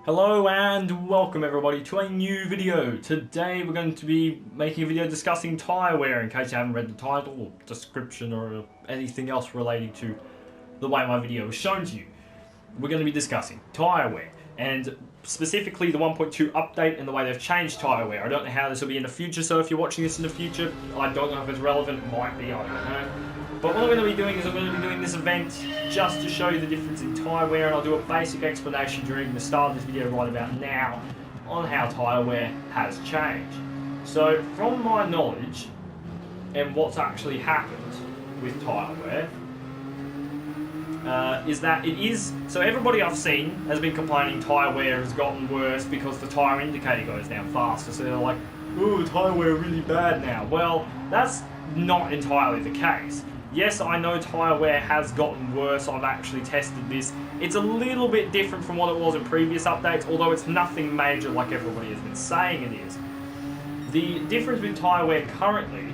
Hello and welcome everybody to a new video. Today we're going to be making a video discussing tyre wear in case you haven't read the title or description or anything else relating to the way my video is shown to you. We're going to be discussing tyre wear and specifically the 1.2 update and the way they've changed tyre wear. I don't know how this will be in the future, so if you're watching this in the future, I don't know if it's relevant, it might be, I don't know. But what I'm going to be doing is I'm going to be doing this event just to show you the difference in tyre wear, and I'll do a basic explanation during the start of this video right about now on how tyre wear has changed. So from my knowledge and what's actually happened with tyre wear is that it is, so everybody I've seen has been complaining tyre wear has gotten worse because the tyre indicator goes down faster, so they're like, ooh, tyre wear really bad now. Well, that's not entirely the case. Yes, I know tyre wear has gotten worse, I've actually tested this. It's a little bit different from what it was in previous updates, although it's nothing major like everybody has been saying it is. The difference with tyre wear currently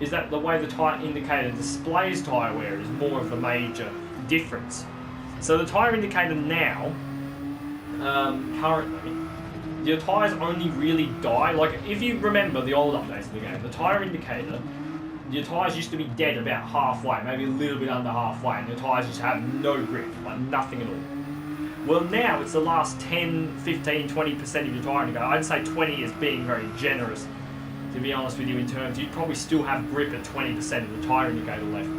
is that the way the tyre indicator displays tyre wear is more of the major difference. So the tyre indicator now, currently, your tyres only really die, like if you remember the old updates of the game, the tyre indicator, your tyres used to be dead about halfway, maybe a little bit under halfway, and your tyres just have no grip, like nothing at all. Well, now it's the last 10, 15, 20% of your tyre indicator. I'd say 20 is being very generous, to be honest with you, in terms you'd probably still have grip at 20% of the tyre indicator left,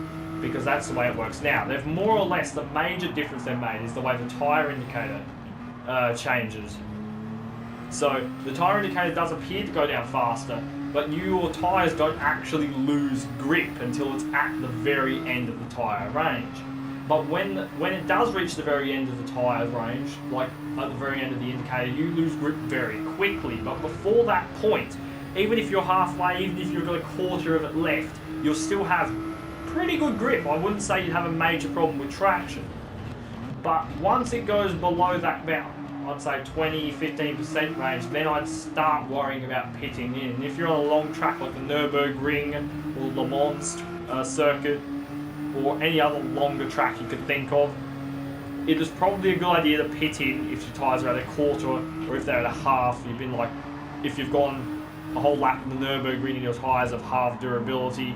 because that's the way it works now. They've more or less, the major difference they've made is the way the tyre indicator changes. So the tyre indicator does appear to go down faster, but your tyres don't actually lose grip until it's at the very end of the tyre range. But when it does reach the very end of the tyre range, like at the very end of the indicator, you lose grip very quickly. But before that point, even if you're halfway, even if you've got a quarter of it left, you'll still have pretty good grip. I wouldn't say you'd have a major problem with traction. But once it goes below that about, I'd say 20-15% range, then I'd start worrying about pitting in. And if you're on a long track like the Nürburgring or Le Mans circuit or any other longer track you could think of, it is probably a good idea to pit in if your tyres are at a quarter or if they're at a half. You've been like, if you've gone a whole lap in the Nürburgring and your tyres have half durability,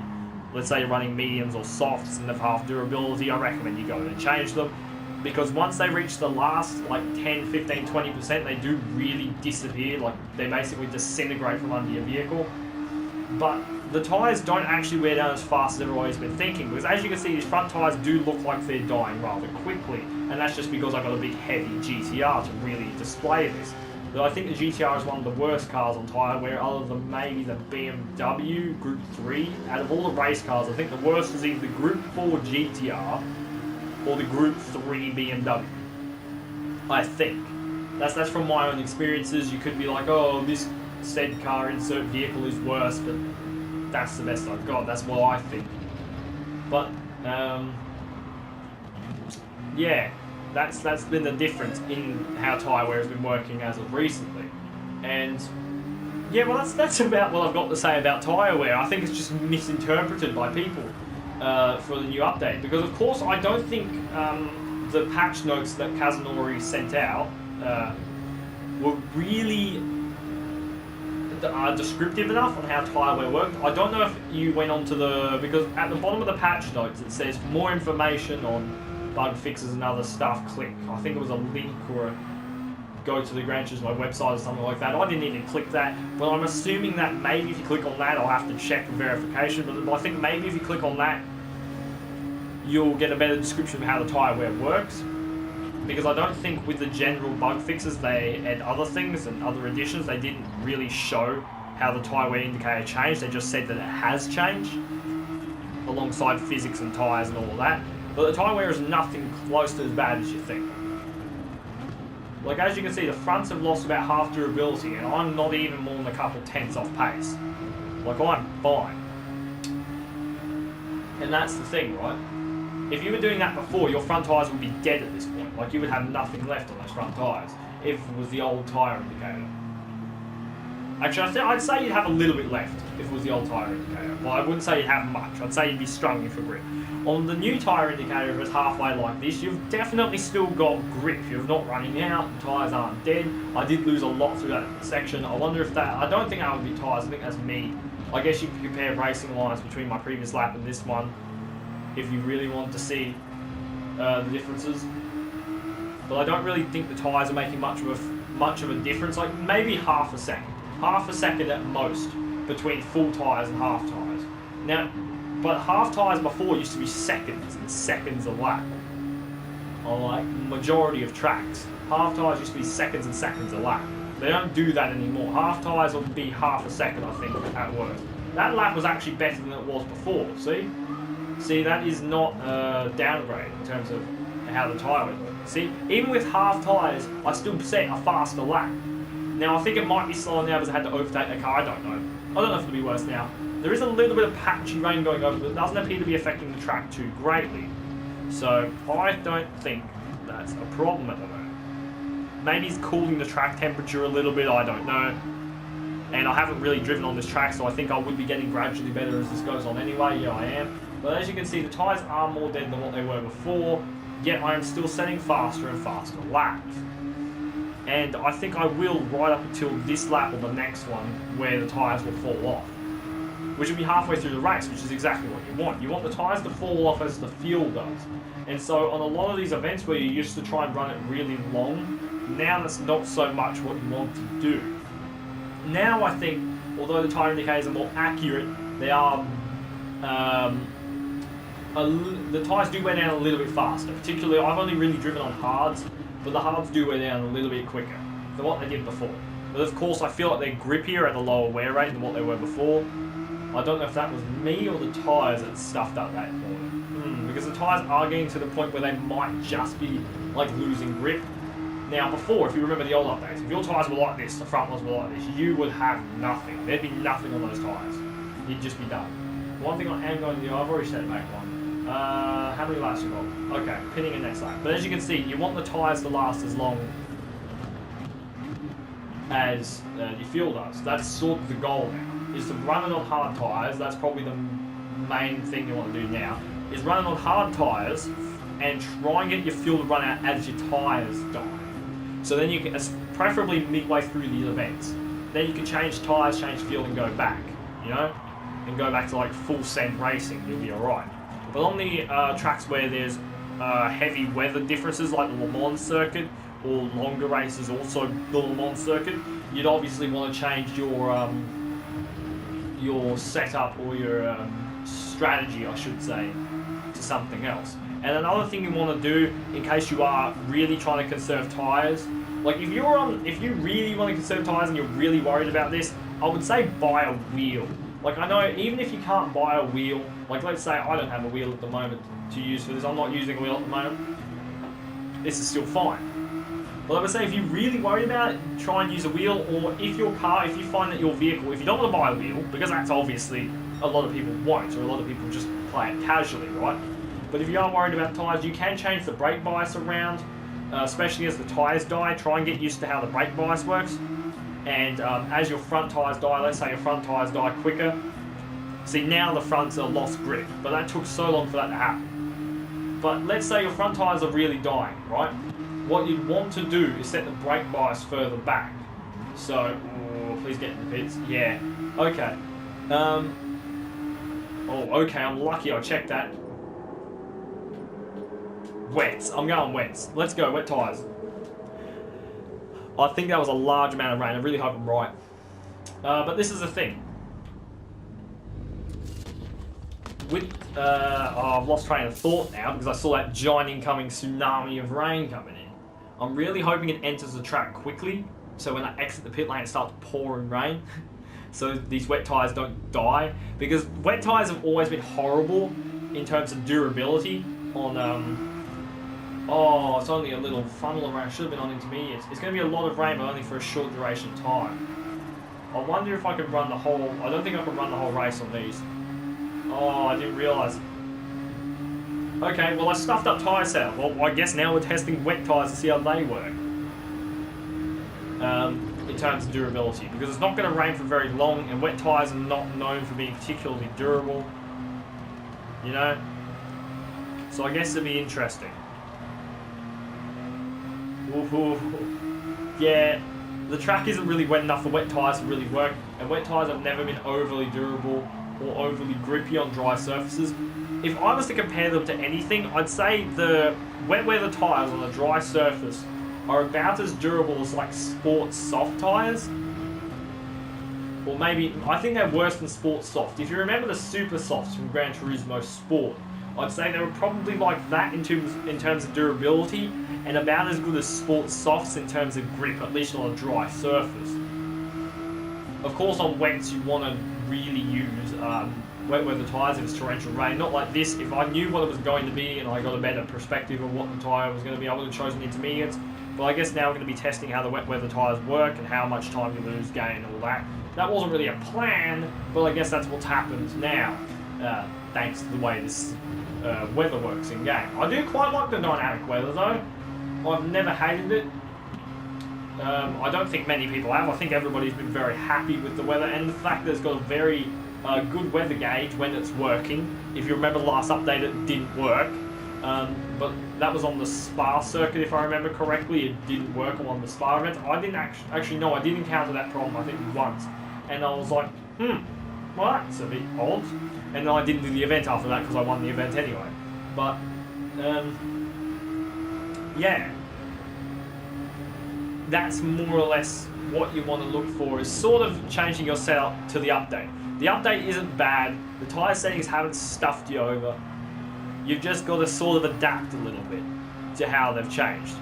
let's say you're running mediums or softs and have half durability, I recommend you go and change them. Because once they reach the last like 10, 15, 20%, they do really disappear, like they basically disintegrate from under your vehicle. But the tyres don't actually wear down as fast as everybody's been thinking, because as you can see, these front tyres do look like they're dying rather quickly, and that's just because I've got a big heavy GTR to really display this. But I think the GTR is one of the worst cars on tyre wear, other than maybe the BMW Group 3. Out of all the race cars, I think the worst is either the Group 4 GTR or the Group 3 BMW, I think. That's from my own experiences. You could be like, oh, this said car insert vehicle is worse, but that's the best I've got. That's what I think. But, yeah, that's been the difference in how tyre wear has been working as of recently. And, yeah, well, that's about what I've got to say about tyre wear. I think it's just misinterpreted by people for the new update, because of course I don't think the patch notes that Kazunori sent out were really descriptive enough on how tyre wear worked. I don't know if you went on to because at the bottom of the patch notes it says for more information on bug fixes and other stuff, click. I think it was a link or a go to the Gran Turismo website or something like that. I didn't even click that, but I'm assuming that maybe if you click on that, I'll have to check for verification, but I think maybe if you click on that, you'll get a better description of how the tyre wear works, because I don't think with the general bug fixes and other things and other additions, they didn't really show how the tyre wear indicator changed. They just said that it has changed alongside physics and tyres and all of that, but the tyre wear is nothing close to as bad as you think. Like, as you can see, the fronts have lost about half durability, and I'm not even more than a couple tenths off pace. Like, I'm fine. And that's the thing, right? If you were doing that before, your front tyres would be dead at this point. Like, you would have nothing left on those front tyres if it was the old tyre indicator. Actually, I'd say you'd have a little bit left if it was the old tyre indicator. Well, I wouldn't say you'd have much. I'd say you'd be struggling for grip. On the new tyre indicator, if it's halfway like this, you've definitely still got grip. You're not running out, the tyres aren't dead. I did lose a lot through that section. I wonder if that... I don't think that would be tyres, I think that's me. I guess you could compare racing lines between my previous lap and this one, if you really want to see the differences. But I don't really think the tyres are making much of a difference. Like, maybe half a second. Half a second at most between full tyres and half tyres. Now, but half tyres before used to be seconds and seconds a lap on like majority of tracks. Half tyres used to be seconds and seconds a lap. They don't do that anymore. Half tyres will be half a second, I think, at worst. That lap was actually better than it was before, see? See, that is not a downgrade in terms of how the tyre would work. See, even with half tyres, I still set a faster lap. Now, I think it might be slower now because I had to overtake the car, I don't know. I don't know if it'll be worse now. There is a little bit of patchy rain going over, but it doesn't appear to be affecting the track too greatly. So, I don't think that's a problem at the moment. Maybe it's cooling the track temperature a little bit, I don't know. And I haven't really driven on this track, so I think I would be getting gradually better as this goes on anyway. Yeah, I am. But as you can see, the tyres are more dead than what they were before, yet I am still setting faster and faster laps. And I think I will right up until this lap or the next one where the tyres will fall off. Which will be halfway through the race, which is exactly what you want. You want the tyres to fall off as the fuel does. And so on a lot of these events where you used to try and run it really long, now that's not so much what you want to do. Now I think, although the tyre indicators are more accurate, they are... the tyres do wear down a little bit faster. Particularly, I've only really driven on hards, but the hards do wear down a little bit quicker than what they did before. But of course, I feel like they're grippier at a lower wear rate than what they were before. I don't know if that was me or the tyres that stuffed up that corner. Because the tyres are getting to the point where they might just be like losing grip. Now before, if you remember the old updates, if your tyres were like this, the front ones were like this, you would have nothing. There'd be nothing on those tyres. You'd just be done. One thing I am going to do, I've already set it back on. How many laps you got? Okay, pinning in next lap. But as you can see, you want the tyres to last as long as your fuel does. That's sort of the goal now, is to run it on hard tyres. That's probably the main thing you want to do now, is run it on hard tyres and try and get your fuel to run out as your tyres die. So then you can, preferably midway through the events, then you can change tyres, change fuel and go back, you know? And go back to like full send racing, you'll be alright. But on the tracks where there's heavy weather differences like the Le Mans circuit, or longer races also the Le Mans circuit, you'd obviously want to change your setup or your strategy, I should say, to something else. And another thing you want to do, in case you are really trying to conserve tyres, like if you really want to conserve tyres and you're really worried about this, I would say buy a wheel. Like I know, even if you can't buy a wheel, like let's say I don't have a wheel at the moment to use for this, I'm not using a wheel at the moment, this is still fine. But I would say if you're really worried about it, try and use a wheel, or if your car, if you find that your vehicle, if you don't want to buy a wheel, because that's obviously, a lot of people won't, or a lot of people just play it casually, right? But if you are worried about tyres, you can change the brake bias around, especially as the tyres die. Try and get used to how the brake bias works. And as your front tyres die, let's say your front tyres die quicker. See, now the fronts are lost grip, but that took so long for that to happen. But let's say your front tyres are really dying, right? What you'd want to do is set the brake bias further back. So, please get in the pits. Yeah. Okay. Okay, I'm lucky I checked that. Wets. I'm going wets. Let's go, wet tyres. I think that was a large amount of rain. I really hope I'm right. But this is the thing. With, I've lost train of thought now because I saw that giant incoming tsunami of rain coming in. I'm really hoping it enters the track quickly, so when I exit the pit lane it starts pouring rain. So these wet tyres don't die. Because wet tyres have always been horrible in terms of durability on... Oh, it's only a little funnel of rain. Should have been on intermediates. It's going to be a lot of rain, but only for a short duration of time. I wonder if I could run the whole... I don't think I can run the whole race on these. Oh, I didn't realise. Okay, well I stuffed up tyre setup. Well, I guess now we're testing wet tyres to see how they work. in terms of durability, because it's not going to rain for very long, and wet tyres are not known for being particularly durable, you know? So I guess it'll be interesting. Ooh. Yeah, the track isn't really wet enough for wet tyres to really work, and wet tyres have never been overly durable or overly grippy on dry surfaces. If I was to compare them to anything, I'd say the wet weather tyres on a dry surface are about as durable as like sports soft tyres. Or maybe, I think they're worse than sports soft. If you remember the super softs from Gran Turismo Sport, I'd say they were probably like that in terms of durability, and about as good as sports softs in terms of grip, at least on a dry surface. Of course, on wets you want to really use wet weather tyres if it's torrential rain. Not like this. If I knew what it was going to be and I got a better perspective of what the tyre was going to be, I would have chosen intermediates. But I guess now we're going to be testing how the wet weather tyres work and how much time you lose, gain, all that. That wasn't really a plan, but I guess that's what's happened now, thanks to the way this weather works in game. I do quite like the dynamic weather though. I've never hated it. I don't think many people have. I think everybody's been very happy with the weather, and the fact that it's got a very good weather gauge when it's working. If you remember the last update, it didn't work. But that was on the Spa circuit, if I remember correctly. It didn't work on the Spa event. I didn't actually no, I did encounter that problem, I think, once. And I was like, well, that's a bit odd. And then I didn't do the event after that because I won the event anyway. But, yeah. That's more or less what you want to look for, is sort of changing your setup to the update. The update isn't bad. The tyre settings haven't stuffed you over. You've just got to sort of adapt a little bit to how they've changed.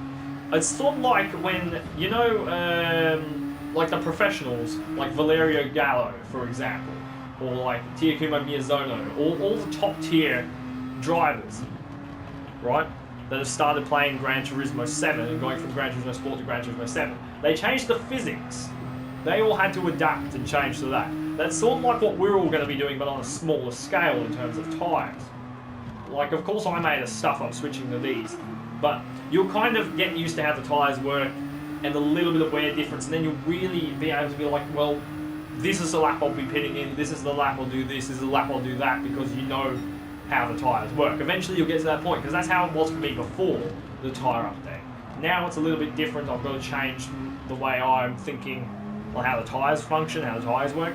It's sort of like when, you know, like the professionals, like Valerio Gallo, for example, or like Takuma Miyazono, all the top tier drivers, right, that have started playing Gran Turismo 7 and going from Gran Turismo Sport to Gran Turismo 7. They changed the physics. They all had to adapt and change to that. That's sort of like what we're all going to be doing, but on a smaller scale in terms of tyres. Like, of course, I made a stuff up switching to these, but you'll kind of get used to how the tyres work and the little bit of wear difference, and then you'll really be able to be like, well, this is the lap I'll be pitting in, this is the lap I'll do this is the lap I'll do that, because you know how the tyres work. Eventually you'll get to that point, because that's how it was for me before the tyre update. Now it's a little bit different. I've got to change the way I'm thinking on how the tyres function, how the tyres work.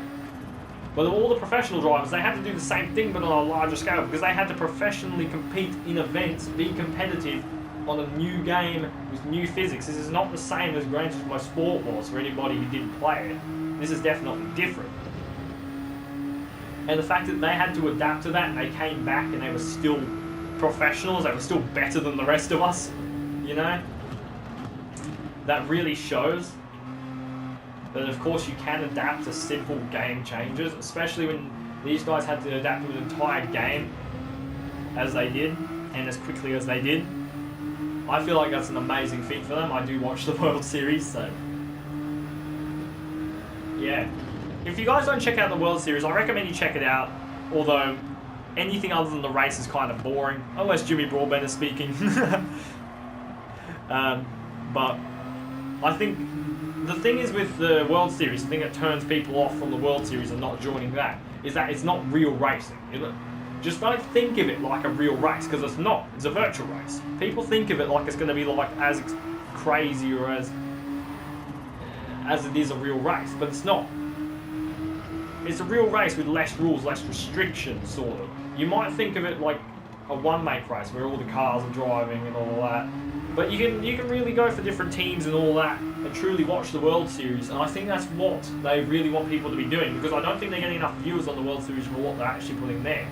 But all the professional drivers, they had to do the same thing, but on a larger scale, because they had to professionally compete in events, be competitive on a new game with new physics. This is not the same as Gran Turismo Sport was for anybody who didn't play it. This is definitely different. And the fact that they had to adapt to that, and they came back and they were still professionals, they were still better than the rest of us, you know? That really shows. But of course you can adapt to simple game changes, especially when these guys had to adapt to an entire game as they did, and as quickly as they did. I feel like that's an amazing feat for them. I do watch the World Series, so yeah. If you guys don't check out the World Series, I recommend you check it out, although anything other than the race is kind of boring, unless Jimmy Broadbent is speaking. But I think the thing is with the World Series, the thing that turns people off from the World Series and not joining that, is that it's not real racing. Just don't think of it like a real race, because it's not. It's a virtual race. People think of it like it's going to be like as crazy or as it is a real race, but it's not. It's a real race with less rules, less restrictions, sort of. You might think of it like a one-make race where all the cars are driving and all that, but you can really go for different teams and all that and truly watch the World Series, and I think that's what they really want people to be doing, because I don't think they're getting enough viewers on the World Series for what they're actually putting there.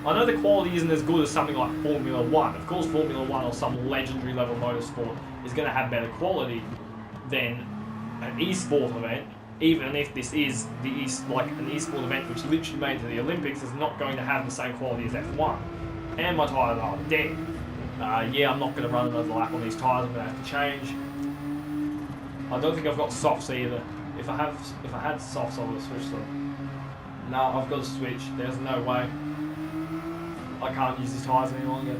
I know the quality isn't as good as something like Formula 1. Of course, Formula 1 or some legendary level motorsport is going to have better quality than an esport event, even if this is like an esport event which literally made to the Olympics, is not going to have the same quality as F1. And my tyres are dead. Yeah, I'm not going to run another lap on these tyres. I'm going to have to change. I don't think I've got softs either. If I had softs, I would have switched them. No, I've got to switch. There's no way. I can't use these tyres any longer.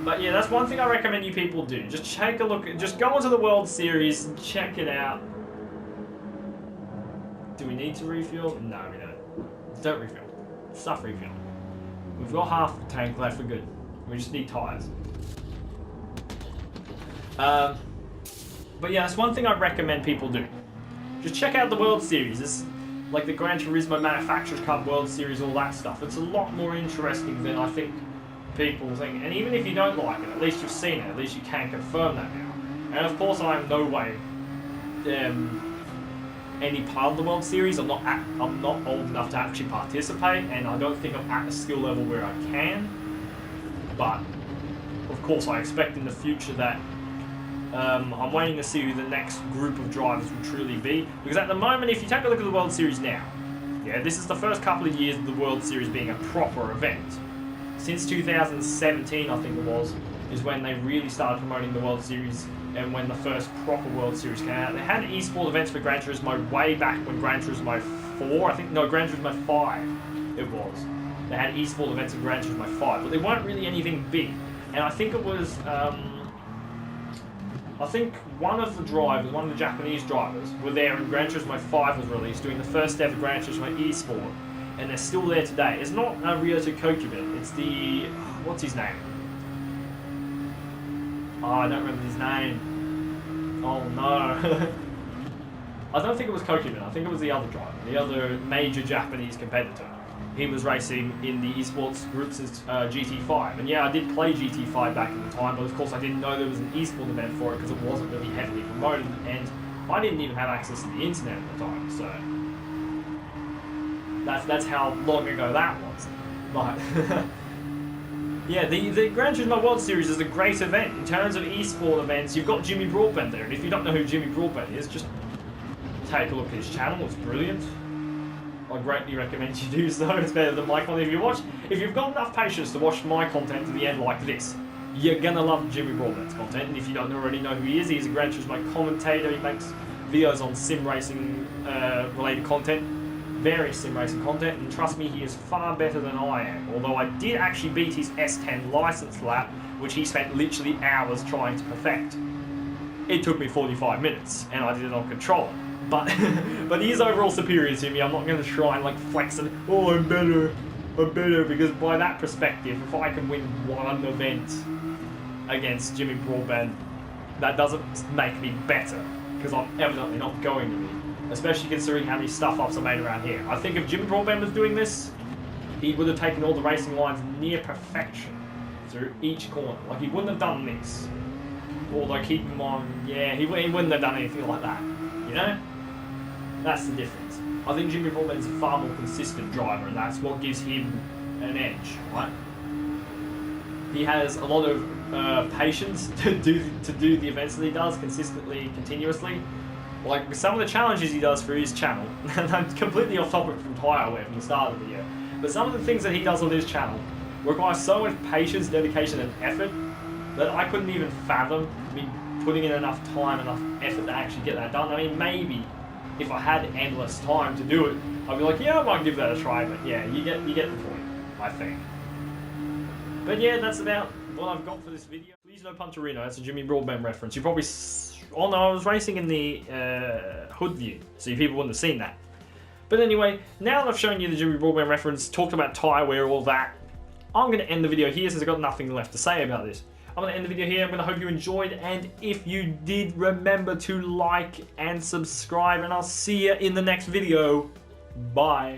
But yeah, that's one thing I recommend you people do. Just take a look. Just go onto the World Series and check it out. Do we need to refuel? No, we don't. Don't refuel. Stuff refuel. We've got half the tank left, we're good. We just need tyres. But yeah, that's one thing I recommend people do. Just check out the World Series. It's like the Gran Turismo Manufacturers Cup World Series, all that stuff. It's a lot more interesting than I think people think. And even if you don't like it, at least you've seen it. At least you can confirm that now. And of course, I am no way any part of the World Series. I'm not old enough to actually participate, and I don't think I'm at a skill level where I can. But of course, I expect in the future that I'm waiting to see who the next group of drivers will truly be. Because at the moment, if you take a look at the World Series now, yeah, this is the first couple of years of the World Series being a proper event. Since 2017, I think it was, is when they really started promoting the World Series and when the first proper World Series came out. They had esports events for Gran Turismo way back when Gran Turismo 4, I think, no, Gran Turismo 5 it was. They had esports events in Gran Turismo 5, but they weren't really anything big. And I think it was, I think one of the Japanese drivers, were there when Gran Turismo 5 was released, doing the first ever Gran Turismo eSport, and they're still there today. It's not Ryota Kokubin, it's the, what's his name? Oh, I don't remember his name. Oh no. I don't think it was Kokubin, I think it was the other driver, the other major Japanese competitor. He was racing in the esports group since GT5. And yeah, I did play GT5 back in the time, but of course I didn't know there was an esports event for it because it wasn't really heavily promoted, and I didn't even have access to the internet at the time, so that's how long ago that was. But yeah, the Gran Turismo World Series is a great event. In terms of esports events, you've got Jimmy Broadbent there, and if you don't know who Jimmy Broadbent is, just take a look at his channel, it's brilliant. I greatly recommend you do so. It's better than my content. If you've got enough patience to watch my content to the end like this, you're gonna love Jimmy Broadbent's content. And if you don't already know who he is, he's a Gran Turismo commentator. He makes videos on sim racing related content, various sim racing content, and trust me, he is far better than I am. Although I did actually beat his S10 license lap, which he spent literally hours trying to perfect. It took me 45 minutes, and I did it on controller. But he is overall superior to me. I'm not going to try and like flex it. Oh, I'm better, because by that perspective, if I can win one event against Jimmy Broadbent, that doesn't make me better, because I'm evidently not going to be. Especially considering how many stuff-ups I made around here. I think if Jimmy Broadbent was doing this, he would have taken all the racing lines near perfection through each corner. Like, he wouldn't have done this. Although, keep in mind, yeah, he wouldn't have done anything like that. You know? That's the difference. I think Jimmy Broadbent is a far more consistent driver, and that's what gives him an edge, right? He has a lot of patience to do the events that he does consistently, continuously. Like some of the challenges he does for his channel, and I'm completely off topic from Tyre from the start of the video, but some of the things that he does on his channel require so much patience, dedication, and effort that I couldn't even fathom me putting in enough time, enough effort to actually get that done. I mean, maybe if I had endless time to do it, I'd be like, yeah, I might give that a try, but yeah, you get the point, I think. But yeah, that's about what I've got for this video. Please no Punterino, that's a Jimmy Broadbent reference. You probably, oh no, I was racing in the hood view, so people wouldn't have seen that. But anyway, now that I've shown you the Jimmy Broadbent reference, talked about tyre wear, all that, I'm going to end the video here since I've got nothing left to say about this. I'm going to end the video here. I'm going to hope you enjoyed, and if you did, remember to like and subscribe, and I'll see you in the next video. Bye.